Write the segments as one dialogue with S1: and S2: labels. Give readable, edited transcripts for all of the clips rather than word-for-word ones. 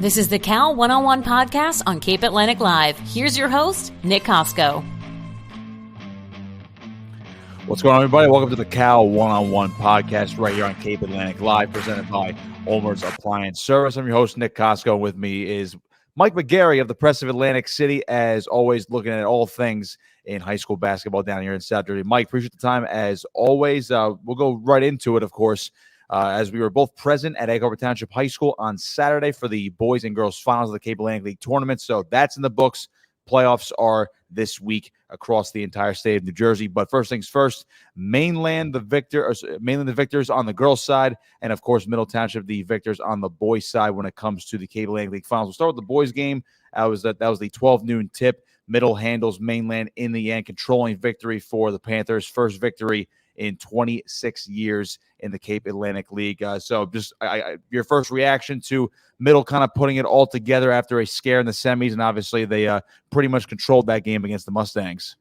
S1: This is the Cal One-on-One podcast on Cape Atlantic Live. Here's your host, Nick Kosko.
S2: What's going on, everybody? Welcome to the Cal One-on-One podcast right here on Cape Atlantic Live, presented by Ulmer's Appliance Service. I'm your host, Nick Kosko. With me is Mike McGarry of the Press of Atlantic City, as always, looking at all things in high school basketball down here in South Jersey. Mike, appreciate the time as always. We'll go right into it, of course, as we were both present at Egg Harbor Township High School on Saturday for the boys and girls finals of the Cape Atlantic League tournament. So that's in the books. Playoffs are this week across the entire state of New Jersey. But first things first, mainland the victors on the girls' side, and of course Middle Township the victors on the boys' side when it comes to the Cape Atlantic League finals. We'll start with the boys' game. That was the 12 noon tip. Middle handles mainland in the end, controlling victory for the Panthers. First victory in 26 years in the Cape Atlantic League. So just your first reaction to Middle kind of putting it all together after a scare in the semis, and obviously they pretty much controlled that game against the Mustangs.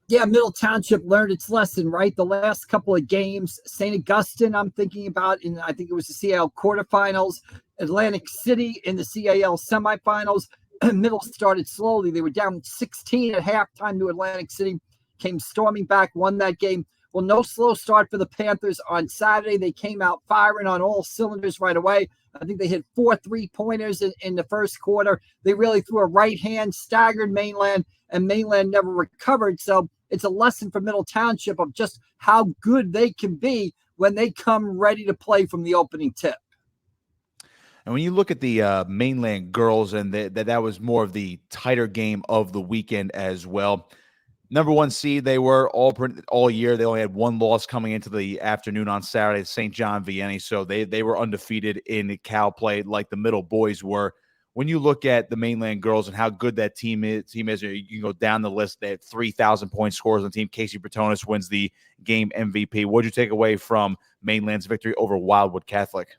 S3: Yeah, Middle Township learned its lesson, right? The last couple of games, St. Augustine, I'm thinking about, I think it was the CAL quarterfinals, Atlantic City in the CAL semifinals. Middle started slowly. They were down 16 at halftime to Atlantic City, came storming back, won that game. Well, no slow start for the Panthers on Saturday. They came out firing on all cylinders right away. I think they hit 4 3-pointers in the first quarter. They really threw a right hand, staggered mainland, and mainland never recovered. So it's a lesson for Middle Township of just how good they can be when they come ready to play from the opening tip.
S2: And when you look at the mainland girls, and that was more of the tighter game of the weekend as well. Number one seed, they were all year. They only had one loss coming into the afternoon on Saturday, St. John Vianney. So they were undefeated in Cal play like the Middle boys were. When you look at the mainland girls and how good that team is, you can go down the list. They had 3,000-point scorers on the team. Casey Bertonis wins the game MVP. What did you take away from mainland's victory over Wildwood Catholic?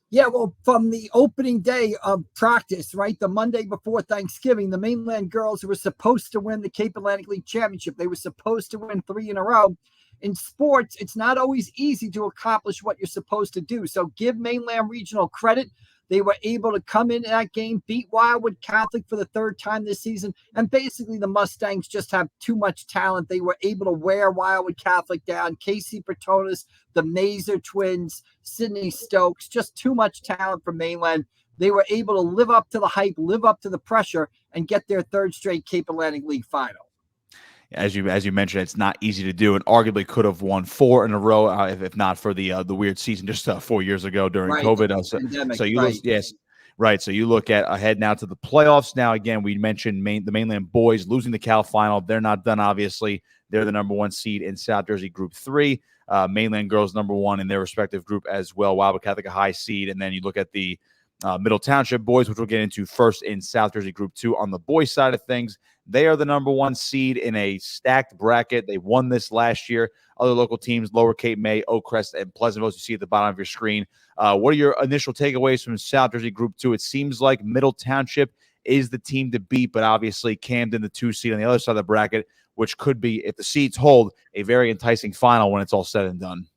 S3: Yeah, well, from the opening day of practice, right, the Monday before Thanksgiving, the mainland girls were supposed to win the Cape Atlantic League Championship. They were supposed to win 3 in a row. In sports, it's not always easy to accomplish what you're supposed to do. So give mainland regional credit. They were able to come in that game, beat Wildwood Catholic for the third time this season. And basically the Mustangs just have too much talent. They were able to wear Wildwood Catholic down. Casey Bertonis, the Mazer twins, Sydney Stokes, just too much talent for mainland. They were able to live up to the hype, live up to the pressure, and get their third straight Cape Atlantic League final.
S2: As you mentioned, it's not easy to do, and arguably could have won 4 in a row if not for the weird season just 4 years ago during COVID. So you So you look at ahead now to the playoffs. Now again, we mentioned the mainland boys losing the Cal final. They're not done. Obviously, they're the number 1 seed in South Jersey Group 3. Mainland girls number 1 in their respective group as well. Wildwood Catholic a high seed, and then you look at the Middle Township boys, which we'll get into first in South Jersey Group 2 on the boys side of things. They are the number 1 seed in a stacked bracket. They won this last year. Other local teams, Lower Cape May, Oakcrest, and Pleasantville, you see at the bottom of your screen. What are your initial takeaways from South Jersey Group 2? It seems like Middle Township is the team to beat, but obviously Camden, the 2 seed on the other side of the bracket, which could be, if the seeds hold, a very enticing final when it's all said and done.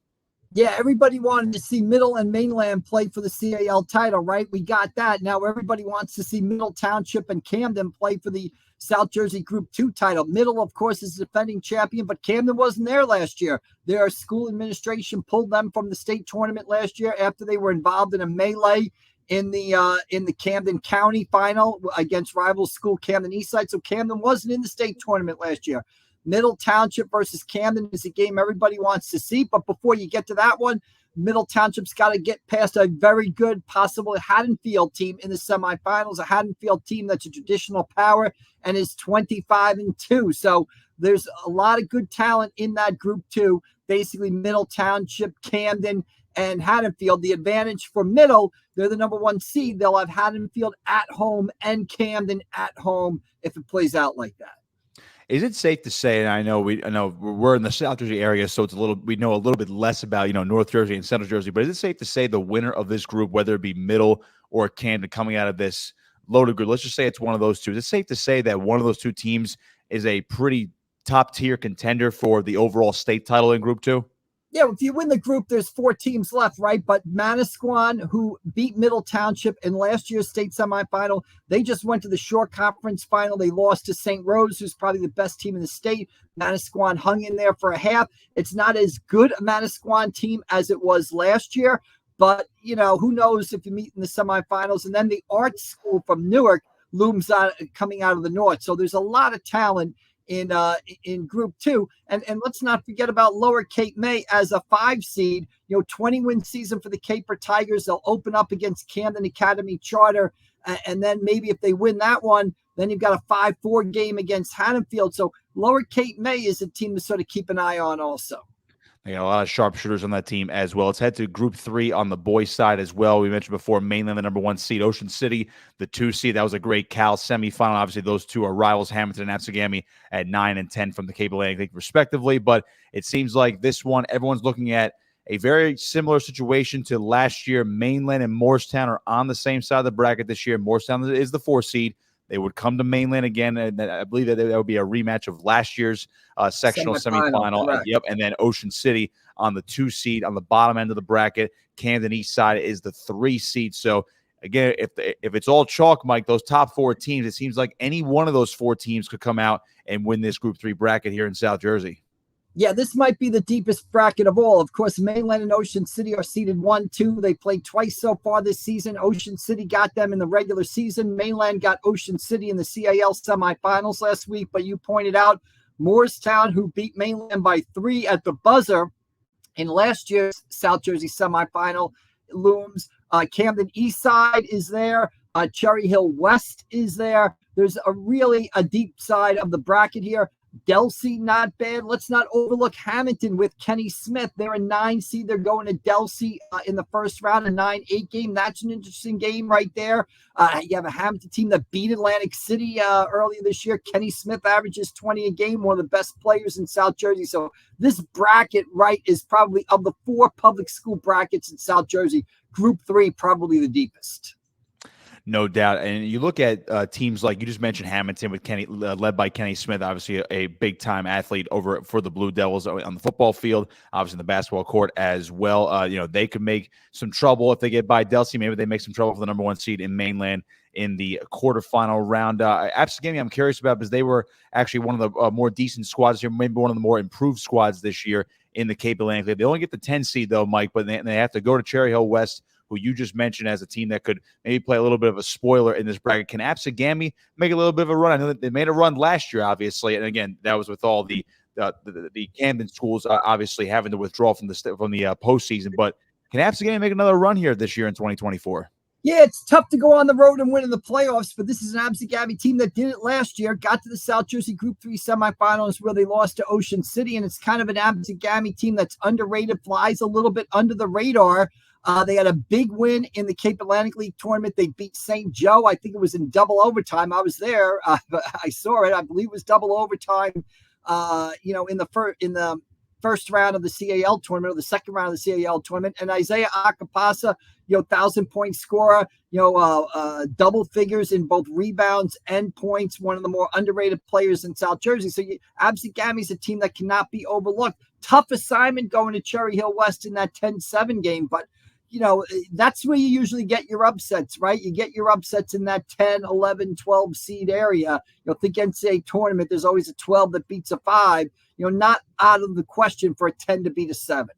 S3: Yeah, everybody wanted to see Middle and Mainland play for the CAL title, right? We got that. Now everybody wants to see Middle Township and Camden play for the South Jersey Group 2 title. Middle, of course, is the defending champion, but Camden wasn't there last year. Their school administration pulled them from the state tournament last year after they were involved in a melee in the Camden County final against rival school Camden Eastside. So Camden wasn't in the state tournament last year. Middle Township versus Camden is a game everybody wants to see. But before you get to that one, Middle Township's got to get past a very good, possible Haddonfield team in the semifinals, a Haddonfield team that's a traditional power and is 25-2. So there's a lot of good talent in that group too. Basically, Middle Township, Camden, and Haddonfield. The advantage for Middle, they're the number 1 seed. They'll have Haddonfield at home and Camden at home if it plays out like that.
S2: Is it safe to say, and I know we're in the South Jersey area, so we know a little bit less about North Jersey and Central Jersey, but is it safe to say the winner of this group, whether it be Middle or Camden coming out of this loaded group, let's just say it's one of those two, is it safe to say that one of those two teams is a pretty top tier contender for the overall state title in Group 2?
S3: Yeah, if you win the group, there's 4 teams left, right? But Manasquan, who beat Middle Township in last year's state semifinal, they just went to the Shore Conference final. They lost to St. Rose, who's probably the best team in the state. Manasquan hung in there for a half. It's not as good a Manasquan team as it was last year, but, who knows if you meet in the semifinals. And then the art school from Newark looms out, coming out of the north. So there's a lot of talent in Group 2, and let's not forget about Lower Cape May as a 5 seed. 20-win season for the Caper Tigers. They'll open up against Camden Academy Charter, and then maybe if they win that one, then you've got a 5-4 game against Haddonfield. So Lower Cape May is a team to sort of keep an eye on also.
S2: They got a lot of sharpshooters on that team as well. Let's head to Group 3 on the boys' side as well. We mentioned before, Mainland, the number 1 seed, Ocean City, the 2 seed. That was a great Cal semifinal. Obviously, those two are rivals, Hamilton and Absegami at 9 and 10 from the Cape Atlantic League, respectively. But it seems like this one, everyone's looking at a very similar situation to last year. Mainland and Morristown are on the same side of the bracket this year. Morristown is the 4 seed. They would come to Mainland again, and I believe that would be a rematch of last year's sectional semifinal. Yep, and then Ocean City on the 2 seed on the bottom end of the bracket. Camden East side is the 3 seed. So again, if it's all chalk, Mike, those top 4 teams, it seems like any one of those 4 teams could come out and win this Group 3 bracket here in South Jersey.
S3: Yeah, this might be the deepest bracket of all. Of course, Mainland and Ocean City are seeded 1, 2. They played twice so far this season. Ocean City got them in the regular season. Mainland got Ocean City in the CAL semifinals last week. But you pointed out Morristown, who beat Mainland by 3 at the buzzer in last year's South Jersey semifinal, looms. Camden East Side is there. Cherry Hill West is there. There's a deep side of the bracket here. Delsea, not bad. Let's not overlook Hamilton with Kenny Smith. They're a 9 seed. They're going to Delsea in the first round, a 9-8 game. That's an interesting game right there. You have a Hamilton team that beat Atlantic City earlier this year. Kenny Smith averages 20 a game, one of the best players in South Jersey. So this bracket, right, is probably of the 4 public school brackets in South Jersey, Group 3, probably the deepest.
S2: No doubt. And you look at teams like you just mentioned, Hamilton with Kenny, led by Kenny Smith, obviously a big-time athlete over for the Blue Devils on the football field, obviously in the basketball court as well. They could make some trouble if they get by Delsea. Maybe they make some trouble for the number 1 seed in Mainland in the quarterfinal round. Absegami, I'm curious about because they were actually one of the more decent squads here, maybe one of the more improved squads this year in the Cape Atlantic League. They only get the 10 seed, though, Mike, but they have to go to Cherry Hill West, who you just mentioned as a team that could maybe play a little bit of a spoiler in this bracket. Can Absegami make a little bit of a run? I know that they made a run last year, obviously, and again, that was with all the Camden schools obviously having to withdraw from the postseason. But can Absegami make another run here this year in 2024?
S3: Yeah, it's tough to go on the road and win in the playoffs, but this is an Absegami team that did it last year, got to the South Jersey Group 3 semifinals where they lost to Ocean City, and it's kind of an Absegami team that's underrated, flies a little bit under the radar. They had a big win in the Cape Atlantic League tournament. They beat St. Joe. I think it was in double overtime. I was there. I saw it. I believe it was double overtime, in the first round of the CAL tournament or the second round of the CAL tournament. And Isaiah Akapasa, 1,000-point scorer, double figures in both rebounds and points, one of the more underrated players in South Jersey. So Absegami is a team that cannot be overlooked. Tough assignment going to Cherry Hill West in that 10-7 game, but that's where you usually get your upsets, right? You get your upsets in that 10, 11, 12 seed area. Think NCAA tournament, there's always a 12 that beats a 5. Not out of the question for a 10 to beat a 7.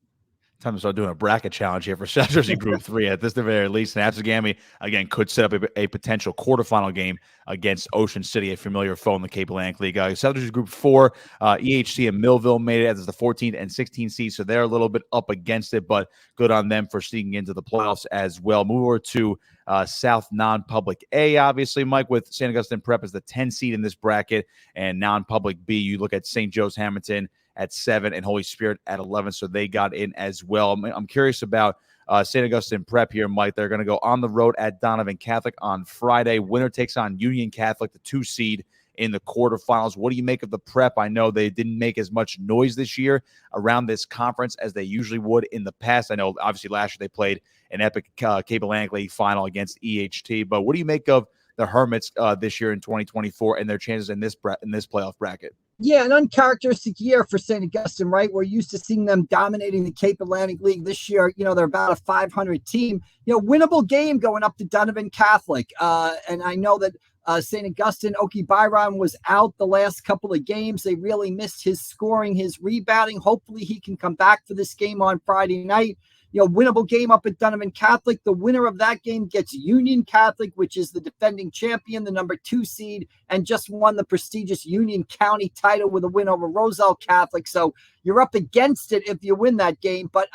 S2: Time to start doing a bracket challenge here for South Jersey Group 3 at this the very least. And Absegami, again, could set up a potential quarterfinal game against Ocean City, a familiar foe in the Cape Atlantic League. South Jersey Group 4, EHC and Millville made it as the 14th and 16th seeds, so they're a little bit up against it, but good on them for sneaking into the playoffs as well. Move over to South Non-Public A, obviously, Mike, with St. Augustine Prep as the 10 seed in this bracket, and Non-Public B, you look at St. Joe's Hamilton at 7 and Holy Spirit at 11, so they got in as well. I'm curious about St. Augustine Prep here, Mike. They're going to go on the road at Donovan Catholic on Friday. Winner takes on Union Catholic, the 2 seed in the quarterfinals. What do you make of the Prep? I know they didn't make as much noise this year around this conference as they usually would in the past. I know, obviously, last year they played an epic Cape Atlantic League final against EHT, but what do you make of the Hermits this year in 2024 and their chances in this playoff bracket?
S3: Yeah, an uncharacteristic year for St. Augustine, right? We're used to seeing them dominating the Cape Atlantic League. This year, they're about a 500 team. Winnable game going up to Donovan Catholic. And I know that St. Augustine, Oki Byron was out the last couple of games. They really missed his scoring, his rebounding. Hopefully he can come back for this game on Friday night. Winnable game up at Donovan Catholic. The winner of that game gets Union Catholic, which is the defending champion, the number 2 seed, and just won the prestigious Union County title with a win over Roselle Catholic. So you're up against it if you win that game. But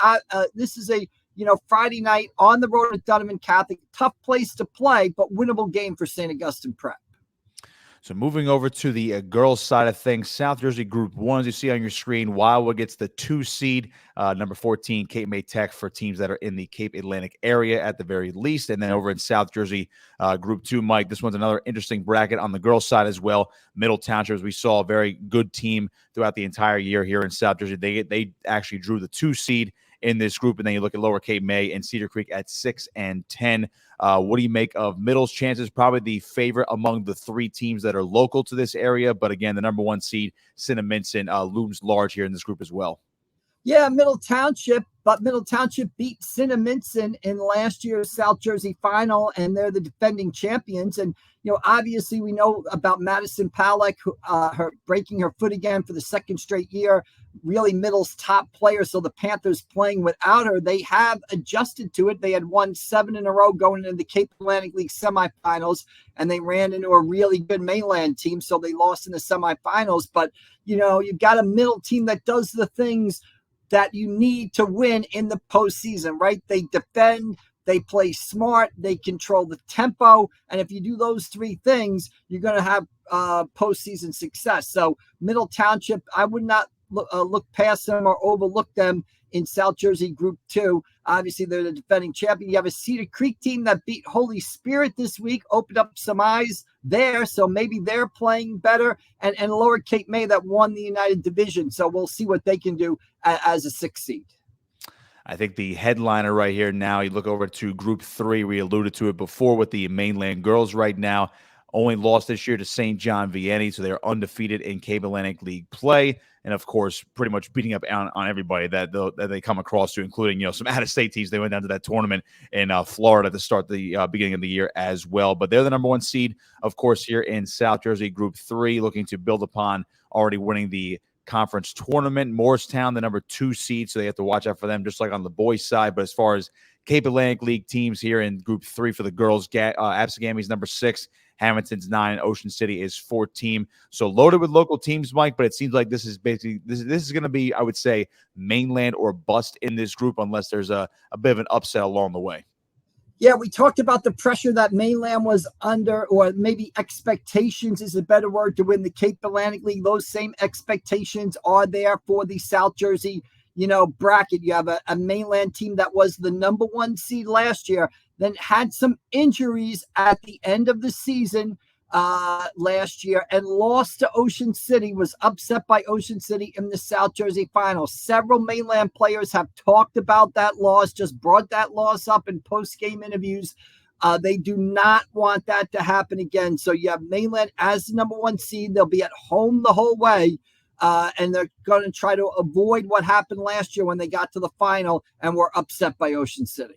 S3: this is a Friday night on the road at Donovan Catholic. Tough place to play, but winnable game for St. Augustine Prep.
S2: So moving over to the girls' side of things, South Jersey Group 1, as you see on your screen, Wildwood gets the 2 seed, number 14, Cape May Tech, for teams that are in the Cape Atlantic area at the very least. And then over in South Jersey Group 2, Mike, this one's another interesting bracket on the girls' side as well. Middle Township, as we saw, a very good team throughout the entire year here in South Jersey. They actually drew the 2 seed in this group, and then you look at Lower Cape May and Cedar Creek at 6 and 10. What do you make of Middle's chances? Probably the favorite among the 3 teams that are local to this area, but again, the number 1 seed, Cinnaminson, looms large here in this group as well.
S3: Yeah, Middle Township, but Middle Township beat Cinnaminson in last year's South Jersey final, and they're the defending champions. And obviously we know about Madison Pawlik, her breaking her foot again for the 2nd straight year. Really Middle's top player, so the Panthers playing without her. They have adjusted to it. They had won 7 in a row going into the Cape Atlantic League semifinals, and they ran into a really good mainland team, so they lost in the semifinals. But you've got a Middle team that does the things that you need to win in the postseason, right? They defend, they play smart, they control the tempo, and if you do those 3 things, you're going to have postseason success. So Middle Township, I would not look past them or overlook them in South Jersey Group 2. Obviously, they're the defending champion. You have a Cedar Creek team that beat Holy Spirit this week, opened up some eyes there, so maybe they're playing better. And Lower Cape May that won the United Division, so we'll see what they can do as a 6th seed.
S2: I think the headliner right here now, you look over to Group 3, we alluded to it before with the mainland girls right now. Only lost this year to St. John Vianney, so they're undefeated in Cape Atlantic League play. And, of course, pretty much beating up on everybody that they come across to, including, some out-of-state teams. They went down to that tournament in Florida to start the beginning of the year as well. But they're the number 1 seed, of course, here in South Jersey Group 3, looking to build upon already winning the conference tournament. Morristown, the number 2 seed, so they have to watch out for them, just like on the boys' side. But as far as Cape Atlantic League teams here in Group 3 for the girls, Absegami's number 6, Hamilton's 9, and Ocean City is 14. So loaded with local teams, Mike, but it seems like this is basically this is going to be, I would say, mainland or bust in this group unless there's a bit of an upset along the way.
S3: Yeah, we talked about the pressure that mainland was under, or maybe expectations is a better word, to win the Cape Atlantic League. Those same expectations are there for the South Jersey bracket. You have a mainland team that was the number 1 seed last year, then had some injuries at the end of the season last year and lost to Ocean City, was upset by Ocean City in the South Jersey final. Several mainland players have talked about that loss, just brought that loss up in post-game interviews. They do not want that to happen again. So you have mainland as the number 1 seed. They'll be at home the whole way. And they're going to try to avoid what happened last year when they got to the final and were upset by Ocean City.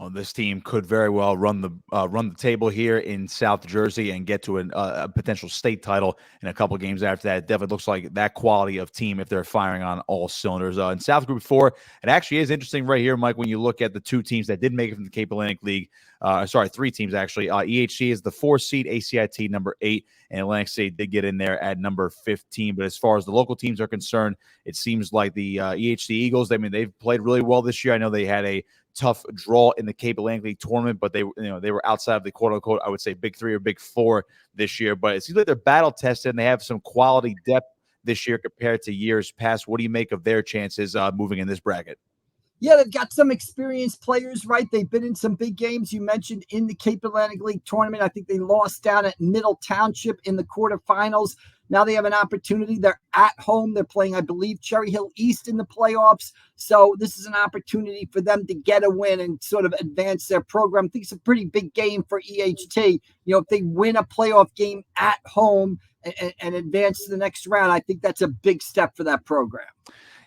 S2: Well, this team could very well run the table here in South Jersey and get to a potential state title in a couple games after that. It definitely looks like that quality of team if they're firing on all cylinders. In South Group 4, it actually is interesting right here, Mike, when you look at the 2 teams that did make it from the Cape Atlantic League. 3 teams actually. EHC is the 4 seed, ACIT number 8, and Atlantic City did get in there at number 15. But as far as the local teams are concerned, it seems like the EHC Eagles, they've played really well this year. I know they had a tough draw in the Cape Atlantic League tournament, but they were outside of the quote-unquote, I would say, Big 3 or Big 4 this year. But it seems like they're battle-tested, and they have some quality depth this year compared to years past. What do you make of their chances moving in this bracket?
S3: Yeah, they've got some experienced players, right? They've been in some big games. You mentioned in the Cape Atlantic League tournament, I think they lost down at Middle Township in the quarterfinals. Now they have an opportunity. They're at home. They're playing, I believe, Cherry Hill East in the playoffs. So this is an opportunity for them to get a win and sort of advance their program. I think it's a pretty big game for EHT. If they win a playoff game at home and advance to the next round, I think that's a big step for that program.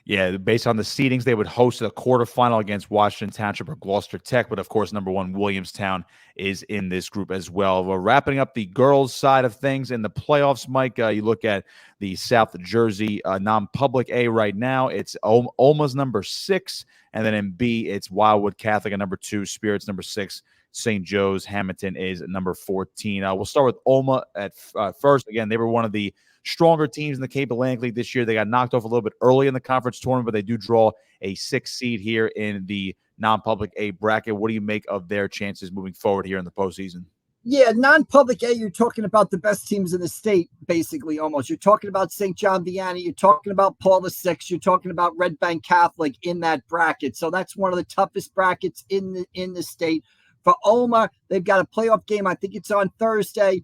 S2: Yeah, based on the seedings, they would host a quarterfinal against Washington Township or Gloucester Tech. But, of course, number one, Williamstown is in this group as well. We're wrapping up the girls' side of things in the playoffs, Mike. You look at the South Jersey non-public A right now. It's Ulmer's number 6. And then in B, it's Wildwood Catholic at number 2, Spirits number 6. St. Joe's Hamilton is number 14. We'll start with Ulmer at first. Again, they were one of the stronger teams in the Cape Atlantic League this year. They got knocked off a little bit early in the conference tournament, but they do draw a 6th seed here in the non-public A bracket. What do you make of their chances moving forward here in the postseason?
S3: Yeah, non-public A, you're talking about the best teams in the state, basically, almost. You're talking about St. John Vianney. You're talking about Paul VI. You're talking about Red Bank Catholic in that bracket. So that's one of the toughest brackets in the state. For Ulmer, they've got a playoff game. I think it's on Thursday.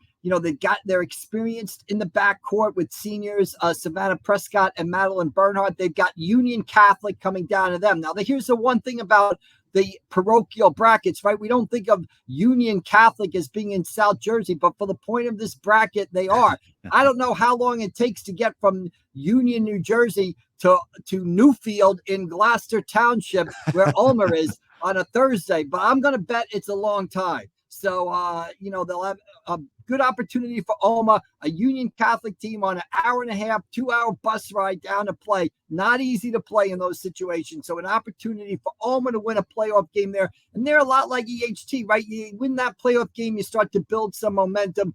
S3: They're experienced in the backcourt with seniors, Savannah Prescott and Madeline Bernhardt. They've got Union Catholic coming down to them. Now, here's the one thing about the parochial brackets, right? We don't think of Union Catholic as being in South Jersey, but for the point of this bracket, they are. I don't know how long it takes to get from Union, New Jersey to Newfield in Gloucester Township, where Ulmer is, on a Thursday, but I'm going to bet it's a long time. So, they'll have a good opportunity for Ulmer, a Union Catholic team on an hour and a half, 2-hour bus ride down to play. Not easy to play in those situations. So an opportunity for Ulmer to win a playoff game there. And they're a lot like EHT, right? You win that playoff game, you start to build some momentum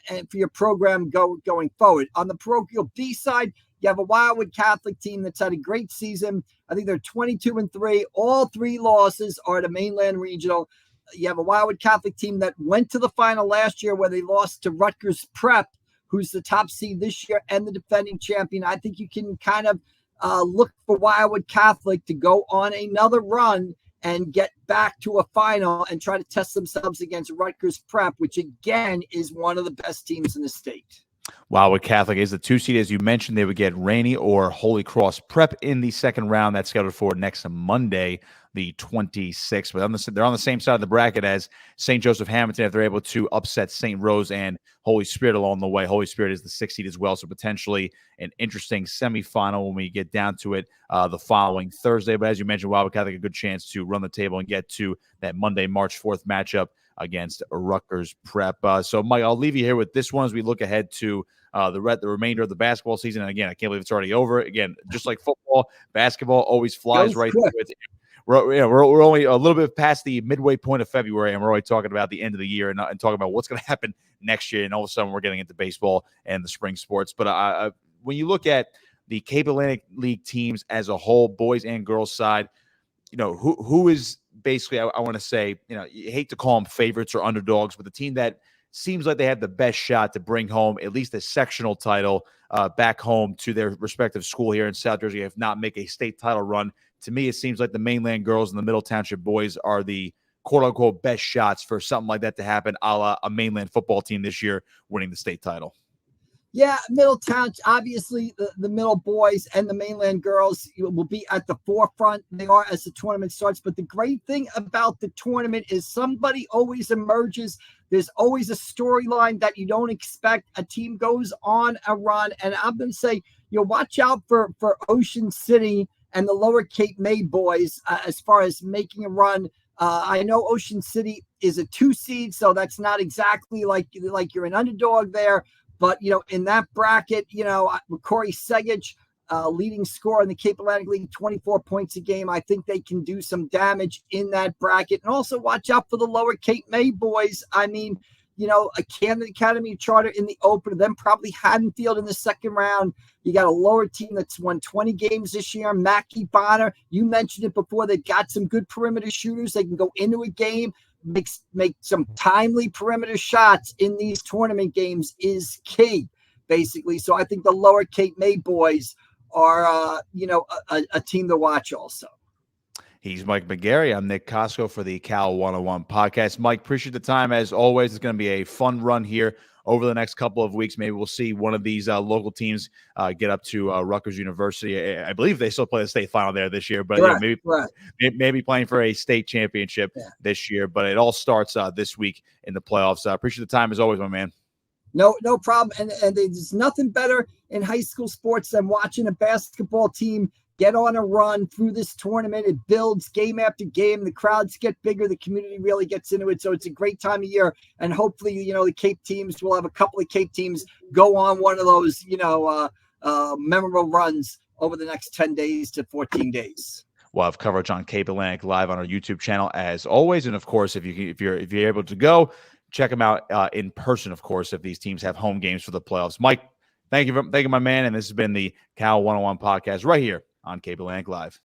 S3: and for your program going forward. On the parochial B side, you have a Wildwood Catholic team that's had a great season. I think they're 22-3. All 3 losses are to Mainland Regional. You have a Wildwood Catholic team that went to the final last year where they lost to Rutgers Prep, who's the top seed this year and the defending champion. I think you can kind of look for Wildwood Catholic to go on another run and get back to a final and try to test themselves against Rutgers Prep, which again is one of the best teams in the state.
S2: Wildwood Catholic is the 2 seed. As you mentioned, they would get Rainey or Holy Cross Prep in the second round. That's scheduled for next Monday, the 26th. But they're on the same side of the bracket as St. Joseph Hamilton if they're able to upset St. Rose and Holy Spirit along the way. Holy Spirit is the 6th seed as well, so potentially an interesting semifinal when we get down to it the following Thursday. But as you mentioned, Wildwood Catholic a good chance to run the table and get to that Monday, March 4th matchup against Rutgers Prep. So, Mike, I'll leave you here with this one as we look ahead to the remainder of the basketball season. And again, I can't believe it's already over. Again, just like football, basketball always flies right through it. We're only a little bit past the midway point of February, and we're already talking about the end of the year and talking about what's going to happen next year. And all of a sudden, we're getting into baseball and the spring sports. But when you look at the Cape Atlantic League teams as a whole, boys and girls side, who is basically, I want to say, you hate to call them favorites or underdogs, but the team that seems like they have the best shot to bring home at least a sectional title back home to their respective school here in South Jersey, if not make a state title run. To me, it seems like the Mainland girls and the Middle Township boys are the quote-unquote best shots for something like that to happen, a la a Mainland football team this year winning the state title.
S3: Yeah, Middletown, obviously the Middle boys and the Mainland girls will be at the forefront. They are as the tournament starts. But the great thing about the tournament is somebody always emerges. There's always a storyline that you don't expect. A team goes on a run. And I'm going to say, watch out for Ocean City and the Lower Cape May boys as far as making a run. I know Ocean City is a 2 seed, so that's not exactly like you're an underdog there. But, in that bracket, Corey Segich, leading scorer in the Cape Atlantic League, 24 points a game. I think they can do some damage in that bracket. And also watch out for the Lower Cape May boys. I mean, a Camden Academy charter in the opener, then probably Haddonfield in the second round. You got a lower team that's won 20 games this year. Mackie Bonner, you mentioned it before. They've got some good perimeter shooters. They can go into a game, make some timely perimeter shots in these tournament games is key, basically. So I think the Lower Cape May boys are, a team to watch also.
S2: He's Mike McGarry. I'm Nick Kosko for the Cal 101 podcast. Mike, appreciate the time as always. It's going to be a fun run here over the next couple of weeks, maybe we'll see one of these local teams get up to Rutgers University. I believe they still play the state final there this year, but maybe playing for a state championship this year. But it all starts this week in the playoffs. I appreciate the time as always, my man.
S3: No problem. And there's nothing better in high school sports than watching a basketball team get on a run through this tournament. It builds game after game. The crowds get bigger. The community really gets into it. So it's a great time of year. And hopefully, the Cape teams, will have a couple of Cape teams go on one of those, memorable runs over the next 10 days to 14 days.
S2: We'll have coverage on Cape Atlantic Live on our YouTube channel as always. And of course, if you're able to go, check them out in person, of course, if these teams have home games for the playoffs. Mike, thank you, my man. And this has been the Cal 101 podcast right here on Cape Atlantic Live.